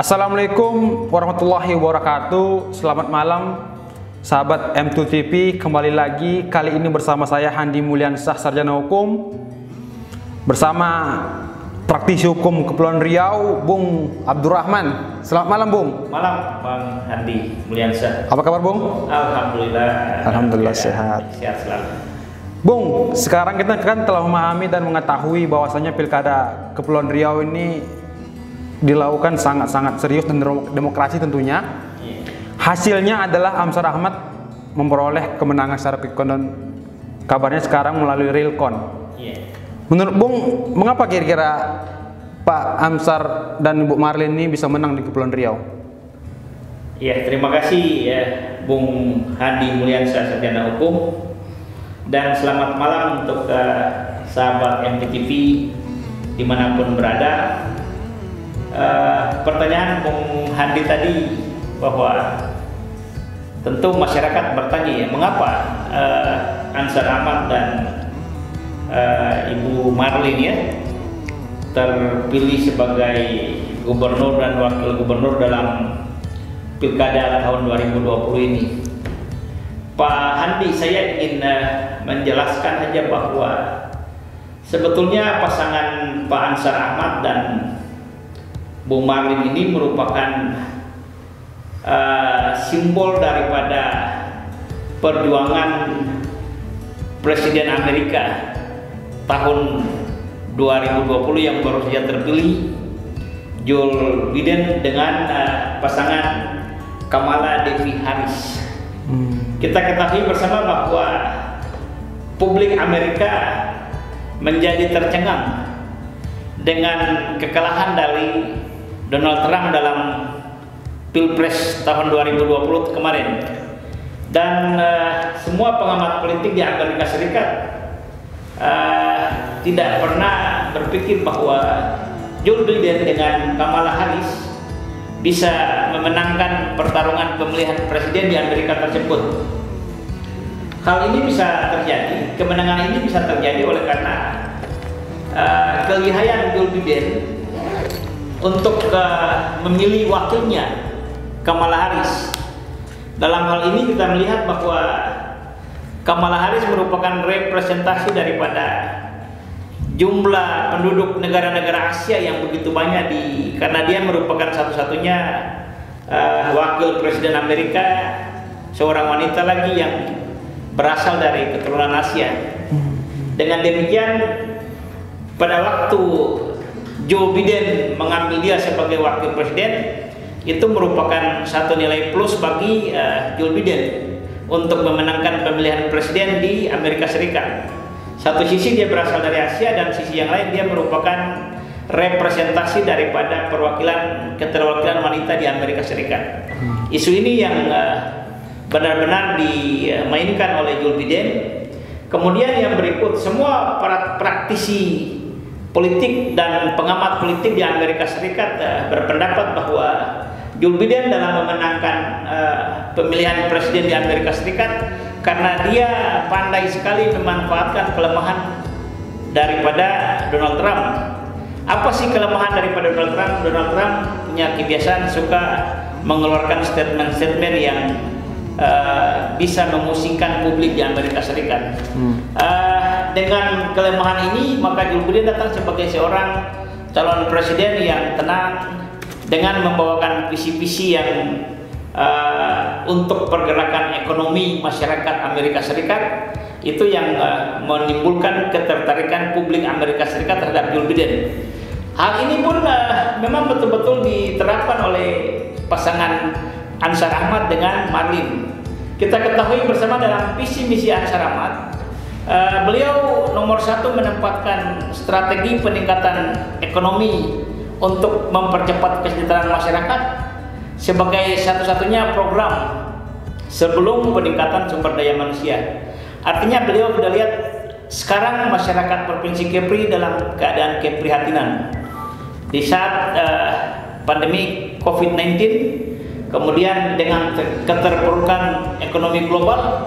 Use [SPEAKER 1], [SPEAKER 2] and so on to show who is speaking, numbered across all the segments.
[SPEAKER 1] Assalamualaikum warahmatullahi wabarakatuh. Selamat malam sahabat M2 TV. Kembali lagi kali ini bersama saya Handi Mulyansah, sarjana hukum, bersama praktisi hukum Kepulauan Riau, Bung Abdurrahman. Selamat malam, Bung.
[SPEAKER 2] Malam, Bang Handi Mulyansah.
[SPEAKER 1] Apa kabar, Bung?
[SPEAKER 2] Alhamdulillah.
[SPEAKER 1] Alhamdulillah sehat.
[SPEAKER 2] Sehat selalu.
[SPEAKER 1] Bung, sekarang kita kan telah memahami dan mengetahui bahwasanya pilkada Kepulauan Riau ini dilakukan sangat-sangat serius dan demokrasi tentunya. Hasilnya adalah Amsar Ahmad memperoleh kemenangan secara quick count dan kabarnya sekarang melalui real count. Menurut Bung, mengapa kira-kira Pak Amsar dan Ibu Marlin ini bisa menang di Kepulauan Riau?
[SPEAKER 2] Ya, terima kasih ya Bung Handi Mulyansah, sarjana hukum, dan selamat malam untuk sahabat MTV dimanapun berada. Pertanyaan Bung Handi tadi bahwa tentu masyarakat bertanya ya, mengapa Amsar Ahmad dan Ibu Marlin ya terpilih sebagai gubernur dan wakil gubernur dalam pilkada tahun 2020 ini. Pak Handi, saya ingin menjelaskan saja bahwa sebetulnya pasangan Pak Amsar Ahmad dan Bu Marlin ini merupakan simbol daripada perjuangan Presiden Amerika tahun 2020 yang baru saja terpilih, Joe Biden dengan pasangan Kamala Harris. Kita ketahui bersama bahwa publik Amerika menjadi tercengang dengan kekalahan dari Donald Trump dalam Pilpres tahun 2020 kemarin, dan semua pengamat politik di Amerika Serikat tidak pernah berpikir bahwa Joe Biden dengan Kamala Harris bisa memenangkan pertarungan pemilihan presiden di Amerika tersebut. Hal ini bisa terjadi, kemenangan ini bisa terjadi oleh karena kelihayan Joe Biden untuk memilih wakilnya Kamala Harris. Dalam hal ini kita melihat bahwa Kamala Harris merupakan representasi daripada jumlah penduduk negara-negara Asia yang begitu banyak karena dia merupakan satu-satunya wakil presiden Amerika, seorang wanita lagi yang berasal dari keturunan Asia. Dengan demikian, pada waktu Joe Biden mengambil dia sebagai wakil presiden, itu merupakan satu nilai plus bagi Joe Biden untuk memenangkan pemilihan presiden di Amerika Serikat. Satu sisi dia berasal dari Asia, dan sisi yang lain dia merupakan representasi daripada keterwakilan wanita di Amerika Serikat. Isu ini yang benar-benar dimainkan oleh Joe Biden. Kemudian yang berikut, semua para praktisi politik dan pengamat politik di Amerika Serikat berpendapat bahwa Joe Biden dalam memenangkan pemilihan presiden di Amerika Serikat karena dia pandai sekali memanfaatkan kelemahan daripada Donald Trump. Apa sih kelemahan daripada Donald Trump? Donald Trump punya kebiasaan suka mengeluarkan statement-statement yang bisa memusingkan publik di Amerika Serikat. Dengan kelemahan ini, maka Joe Biden datang sebagai seorang calon presiden yang tenang dengan membawakan visi-visi yang untuk pergerakan ekonomi masyarakat Amerika Serikat. Itu yang menimbulkan ketertarikan publik Amerika Serikat terhadap Joe Biden. Hal ini pun memang betul-betul diterapkan oleh pasangan Amsar Ahmad dengan Marlin. Kita ketahui bersama dalam visi misi Amsar Ahmad, beliau nomor satu menempatkan strategi peningkatan ekonomi untuk mempercepat kesejahteraan masyarakat sebagai satu-satunya program sebelum peningkatan sumber daya manusia. Artinya beliau sudah lihat sekarang masyarakat Provinsi Kepri dalam keadaan keprihatinan di saat pandemi COVID-19. Kemudian dengan keterpurukan ekonomi global,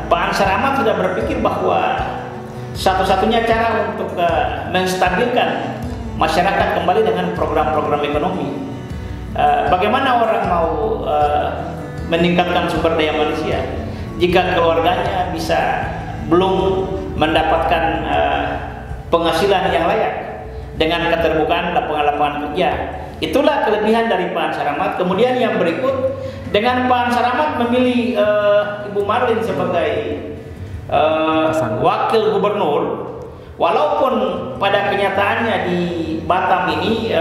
[SPEAKER 2] Pak Amsar Ahmad sudah berpikir bahwa satu-satunya cara untuk menstabilkan masyarakat kembali dengan program-program ekonomi. Bagaimana orang mau meningkatkan sumber daya manusia jika keluarganya bisa belum mendapatkan penghasilan yang layak dengan keterbukaan lapangan-lapangan kerja? Itulah kelebihan dari Pak Ansar Ahmad. Kemudian yang berikut, dengan Pak Ansar Ahmad memilih Ibu Marlin sebagai wakil gubernur, walaupun pada kenyataannya di Batam ini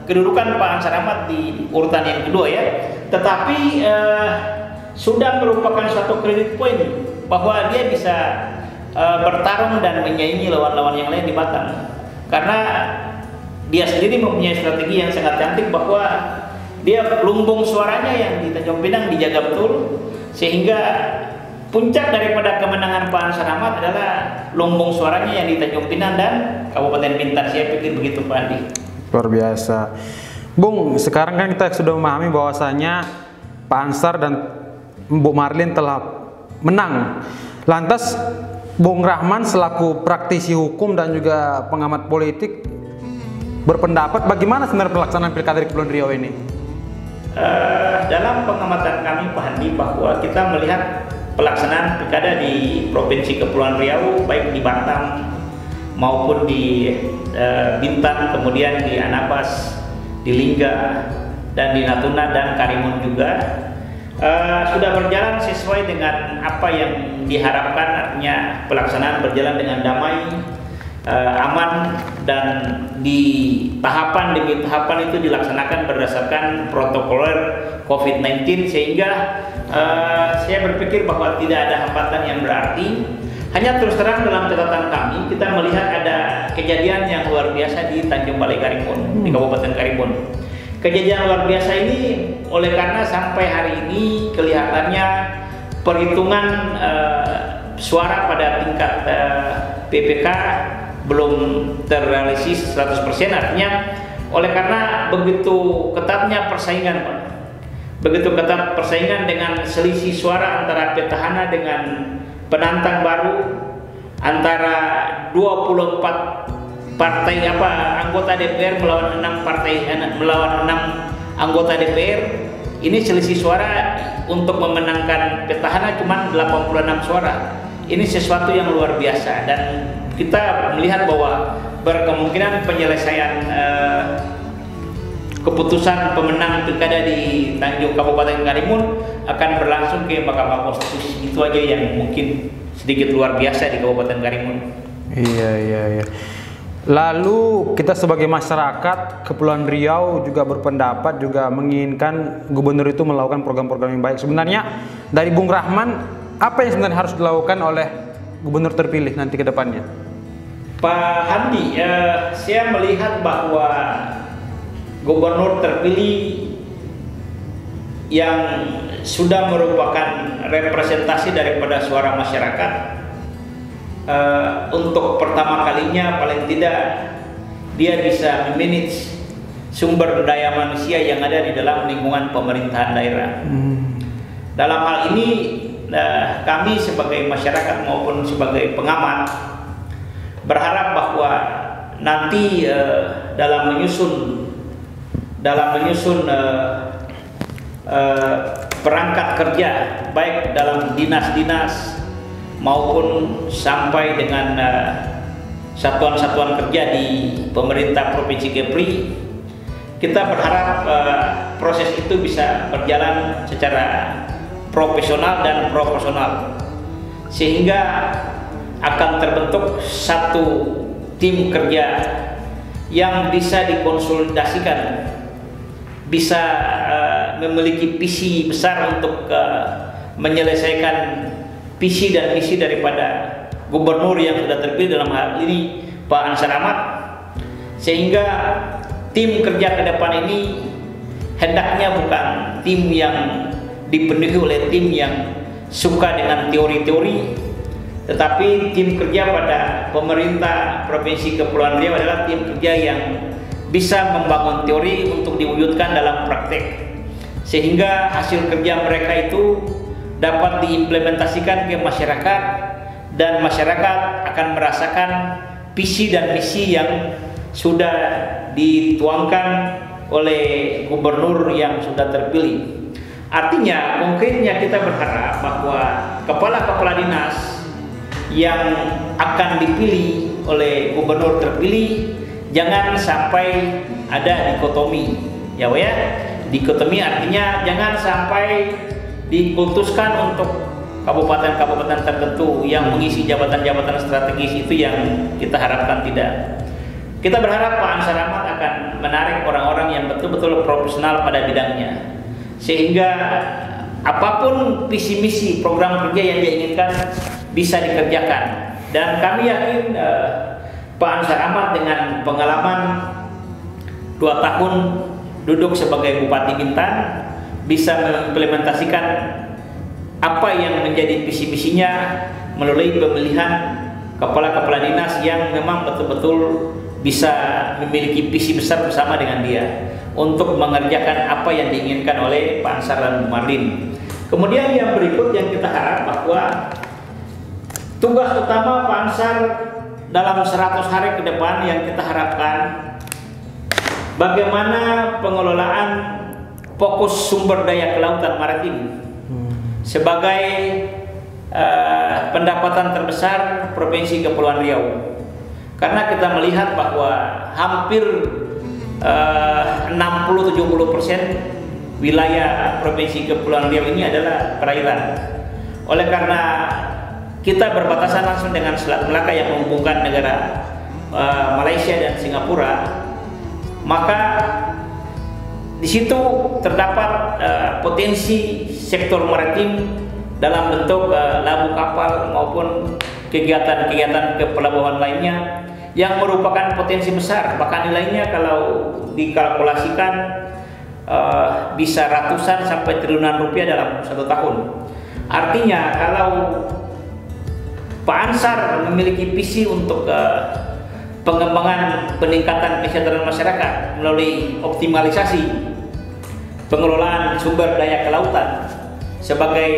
[SPEAKER 2] kedudukan Pak Ansar Ahmad di urutan yang kedua ya, tetapi sudah merupakan suatu kredit poin bahwa dia bisa bertarung dan menyaingi lawan-lawan yang lain di Batam, karena dia sendiri mempunyai strategi yang sangat cantik bahwa dia lumbung suaranya yang di Tanjung Pinang dijaga betul, sehingga puncak daripada kemenangan Pak Ansar Ahmad adalah lumbung suaranya yang di Tanjung Pinang dan Kabupaten Bintan. Saya pikir begitu, Pak Andi.
[SPEAKER 1] Luar biasa. Bung, sekarang kan kita sudah memahami bahwasanya Pak Ansar dan Bu Marlin telah menang. Lantas Bung Rahman selaku praktisi hukum dan juga pengamat politik berpendapat bagaimana sebenarnya pelaksanaan pilkada di Kepulauan Riau ini?
[SPEAKER 2] Dalam pengamatan kami, Pak Handi, bahwa kita melihat pelaksanaan pilkada di Provinsi Kepulauan Riau, baik di Batam maupun di Bintan, kemudian di Anambas, di Lingga, dan di Natuna dan Karimun juga sudah berjalan sesuai dengan apa yang diharapkan. Artinya pelaksanaan berjalan dengan damai, aman, dan di tahapan demi tahapan itu dilaksanakan berdasarkan protokoler COVID-19, sehingga saya berpikir bahwa tidak ada hambatan yang berarti. Hanya terus terang dalam catatan kami, kita melihat ada kejadian yang luar biasa di Tanjung Balai Karimun, di Kabupaten Karimun. Kejadian luar biasa ini oleh karena sampai hari ini kelihatannya perhitungan suara pada tingkat PPK belum terrealisasi 100%. Artinya oleh karena begitu ketatnya persaingan, Pak, begitu ketat persaingan dengan selisih suara antara petahana dengan penantang baru, antara 24 partai anggota DPR melawan 6 anggota DPR. Ini selisih suara untuk memenangkan petahana cuma 86 suara. Ini sesuatu yang luar biasa, dan kita melihat bahwa berkemungkinan penyelesaian keputusan pemenang pilkada di Tanjung Kabupaten Karimun akan berlangsung ke Mahkamah Konstitusi. Itu aja yang mungkin sedikit luar biasa di Kabupaten Karimun.
[SPEAKER 1] Iya. Lalu kita sebagai masyarakat Kepulauan Riau juga berpendapat, juga menginginkan gubernur itu melakukan program-program yang baik. Sebenarnya dari Bung Rahman, apa yang sebenarnya harus dilakukan oleh gubernur terpilih nanti ke depannya?
[SPEAKER 2] Pak Handi, saya melihat bahwa gubernur terpilih yang sudah merupakan representasi daripada suara masyarakat, untuk pertama kalinya paling tidak dia bisa memanage sumber daya manusia yang ada di dalam lingkungan pemerintahan daerah. Dalam hal ini kami sebagai masyarakat maupun sebagai pengamat berharap bahwa nanti dalam menyusun perangkat kerja, baik dalam dinas-dinas maupun sampai dengan satuan-satuan kerja di pemerintah Provinsi Kepri, kita berharap proses itu bisa berjalan secara profesional dan proporsional, sehingga akan terbentuk satu tim kerja yang bisa dikonsolidasikan, bisa memiliki visi besar untuk menyelesaikan visi dan misi daripada gubernur yang sudah terpilih, dalam hal ini Pak Ansar Ahmad, sehingga tim kerja ke depan ini hendaknya bukan tim yang dipenuhi oleh tim yang suka dengan teori-teori, tetapi tim kerja pada pemerintah Provinsi Kepulauan Riau adalah tim kerja yang bisa membangun teori untuk diwujudkan dalam praktek, sehingga hasil kerja mereka itu dapat diimplementasikan ke masyarakat, dan masyarakat akan merasakan visi dan misi yang sudah dituangkan oleh gubernur yang sudah terpilih. Artinya konkretnya kita berharap bahwa kepala-kepala dinas yang akan dipilih oleh gubernur terpilih jangan sampai ada dikotomi, ya Pak ya. Dikotomi artinya jangan sampai dikultuskan untuk kabupaten-kabupaten tertentu yang mengisi jabatan-jabatan strategis. Itu yang kita harapkan tidak. Kita berharap Pak Ansar Ahmad akan menarik orang-orang yang betul-betul profesional pada bidangnya, sehingga apapun visi misi program kerja yang dia inginkan bisa dikerjakan. Dan kami yakin Pak Ansar Ahmad dengan pengalaman 2 tahun duduk sebagai Bupati Bintan bisa mengimplementasikan apa yang menjadi visi misinya melalui pemilihan kepala-kepala dinas yang memang betul-betul bisa memiliki visi besar bersama dengan dia untuk mengerjakan apa yang diinginkan oleh Pak Ansar dan Bu Marlin. Kemudian yang berikut yang kita harap bahwa tugas utama Pak Ansar dalam 100 hari ke depan yang kita harapkan bagaimana pengelolaan fokus sumber daya kelautan maritim sebagai pendapatan terbesar Provinsi Kepulauan Riau. Karena kita melihat bahwa hampir 60-70% wilayah Provinsi Kepulauan Riau ini adalah perairan. Oleh karena kita berbatasan langsung dengan Selat Melaka yang menghubungkan negara Malaysia dan Singapura, maka di situ terdapat potensi sektor maritim dalam bentuk labu kapal maupun kegiatan-kegiatan kepelabuhan lainnya yang merupakan potensi besar. Bahkan nilainya kalau dikalkulasikan bisa ratusan sampai triliunan rupiah dalam 1 tahun. Artinya kalau Pak Ansar memiliki visi untuk pengembangan peningkatan kesejahteraan masyarakat melalui optimalisasi pengelolaan sumber daya kelautan sebagai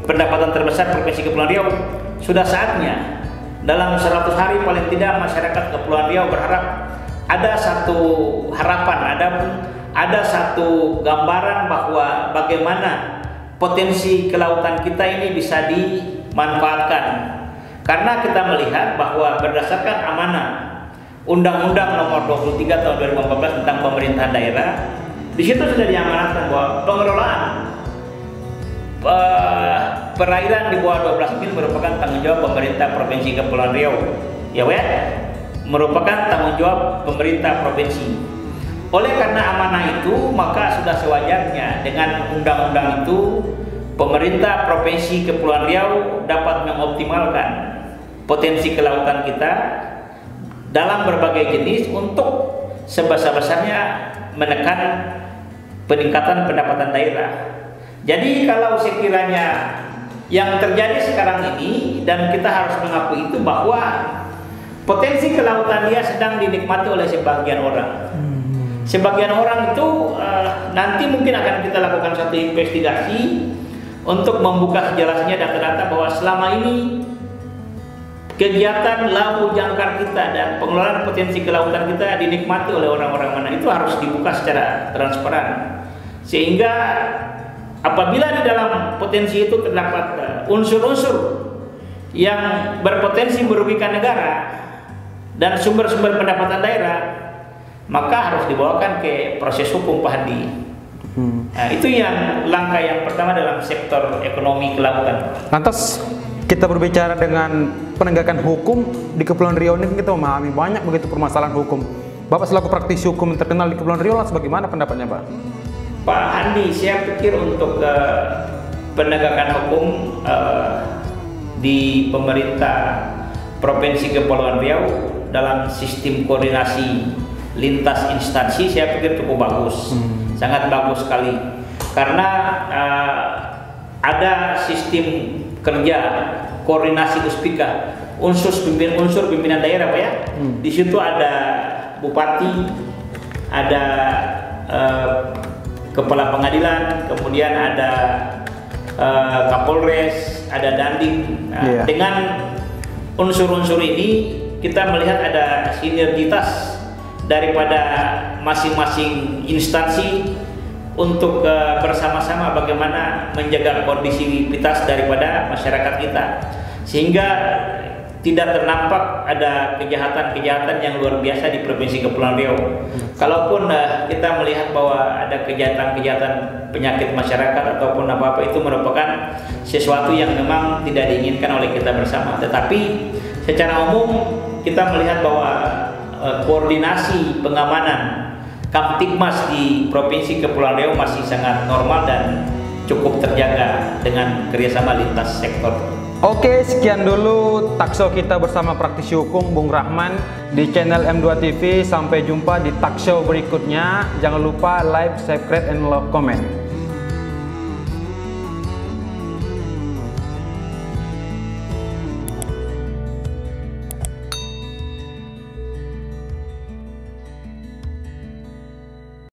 [SPEAKER 2] pendapatan terbesar Provinsi Kepulauan Riau, sudah saatnya dalam 100 hari paling tidak masyarakat Kepulauan Riau berharap ada satu harapan, ada satu gambaran bahwa bagaimana potensi kelautan kita ini bisa dimanfaatkan. Karena kita melihat bahwa berdasarkan amanah Undang-Undang Nomor 23 Tahun 2014 tentang pemerintahan daerah, di situ sudah diamanatkan bahwa pengelolaan perairan di bawah 12 mil merupakan tanggung jawab pemerintah Provinsi Kepulauan Riau, ya Pak, merupakan tanggung jawab pemerintah provinsi. Oleh karena amanah itu, maka sudah sewajarnya dengan undang-undang itu pemerintah Provinsi Kepulauan Riau dapat mengoptimalkan potensi kelautan kita dalam berbagai jenis untuk sebesar-besarnya menekan peningkatan pendapatan daerah. Jadi kalau sekiranya yang terjadi sekarang ini, dan kita harus mengakui itu, bahwa potensi kelautan dia sedang dinikmati oleh sebagian orang. Sebagian orang itu nanti mungkin akan kita lakukan satu investigasi untuk membuka sejelasnya data-data bahwa selama ini kegiatan labu jangkar kita dan pengelolaan potensi kelautan kita dinikmati oleh orang-orang mana, itu harus dibuka secara transparan. Sehingga apabila di dalam potensi itu terdapat unsur-unsur yang berpotensi merugikan negara dan sumber-sumber pendapatan daerah, maka harus dibawakan ke proses hukum, Pak Hadi. Nah, itu yang langkah yang pertama dalam sektor ekonomi kelautan.
[SPEAKER 1] Lantas kita berbicara dengan penegakan hukum di Kepulauan Riau ini, kita memahami banyak begitu permasalahan hukum. Bapak selaku praktisi hukum yang terkenal di Kepulauan Riau, lantas bagaimana pendapatnya, Pak?
[SPEAKER 2] Pak Andi, saya pikir untuk penegakan hukum di pemerintah Provinsi Kepulauan Riau dalam sistem koordinasi lintas instansi, saya pikir cukup bagus, sangat bagus sekali. Karena ada sistem kerja koordinasi Uspika, unsur pimpinan daerah, Pak ya. Di situ ada bupati, ada kepala pengadilan, kemudian ada Kapolres, ada Dandim. Nah, dengan unsur-unsur ini kita melihat ada sinergitas daripada masing-masing instansi untuk bersama-sama bagaimana menjaga kondisivitas daripada masyarakat kita, sehingga tidak ternampak ada kejahatan-kejahatan yang luar biasa di Provinsi Kepulauan Riau. Kalaupun kita melihat bahwa ada kejahatan-kejahatan penyakit masyarakat ataupun apa-apa, itu merupakan sesuatu yang memang tidak diinginkan oleh kita bersama. Tetapi secara umum kita melihat bahwa koordinasi pengamanan Kamtibmas di Provinsi Kepulauan Riau masih sangat normal dan cukup terjaga dengan kerjasama lintas sektor.
[SPEAKER 1] Oke, sekian dulu talkshow kita bersama praktisi hukum Bung Rahman di channel M2 TV. Sampai jumpa di talkshow berikutnya. Jangan lupa like, subscribe, and comment.